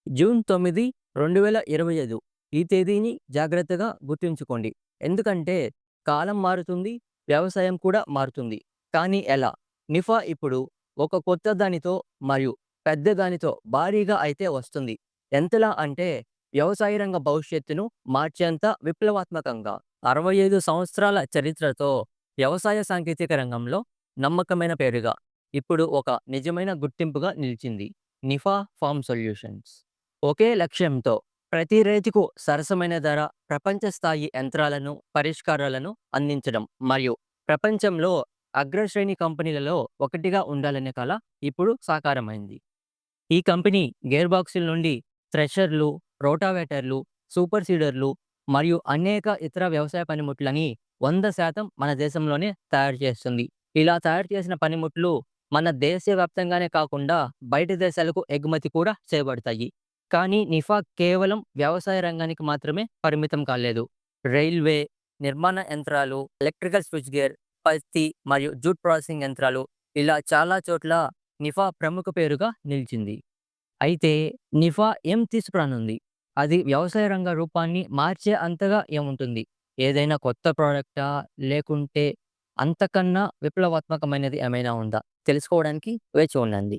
June 9, 2025 ఈ తేదీని జాగ్రత్తగా గుర్తుంచుకోండి. ఎందుకంటే కాలం మారుతుంది, వ్యవసాయం కూడా మారుతుంది. కానీ ఎలా? నిఫా ఇప్పుడు ఒక కొత్త దానితో మరియు పెద్ద దానితో భారీగా అయితే వస్తుంది. ఎంతలా అంటే వ్యవసాయ రంగ భవిష్యత్తును మార్చేంత విప్లవాత్మకంగా. 65 సంవత్సరాల చరిత్రతో వ్యవసాయ సాంకేతిక రంగంలో నమ్మకమైన పేరుగా ఇప్పుడు ఒక నిజమైన గుర్తింపుగా నిలిచింది. Nipah form solutions. ఒకే లక్ష్యంతో ప్రతి రైతుకు సరసమైన ధర, ప్రపంచ స్థాయి యంత్రాలను, పరిష్కారాలను అందించడం మరియు ప్రపంచంలో అగ్రశ్రేణి కంపెనీలలో ఒకటిగా ఉండాలనే కల ఇప్పుడు సాకారమైంది. ఈ కంపెనీ గేర్ బాక్సుల నుండి థ్రెషర్లు, రోటావేటర్లు, సూపర్ సీడర్లు మరియు అనేక ఇతర వ్యవసాయ పనిముట్లని 100% మన దేశంలోనే తయారు చేస్తుంది. ఇలా తయారు చేసిన పనిముట్లు మన దేశవ్యాప్తంగానే కాకుండా బయట దేశాలకు ఎగుమతి కూడా చేయబడతాయి. కానీ నిఫా కేవలం వ్యవసాయ రంగానికి మాత్రమే పరిమితం కాలేదు. రైల్వే, నిర్మాణ యంత్రాలు, ఎలక్ట్రికల్ స్విచ్ గేర్, పత్తి మరియు జూట్ ప్రాసెసింగ్ యంత్రాలు ఇలా చాలా చోట్ల నిఫా ప్రముఖ పేరుగా నిలిచింది. అయితే నిఫా ఏం తీసుకురానుంది? అది వ్యవసాయ రంగ రూపాన్ని మార్చే అంతగా ఏముంటుంది? ఏదైనా కొత్త ప్రోడక్టా? లేకుంటే అంతకన్నా విప్లవాత్మకమైనది ఏమైనా ఉందా? తెలుసుకోవడానికి వేచి ఉండండి.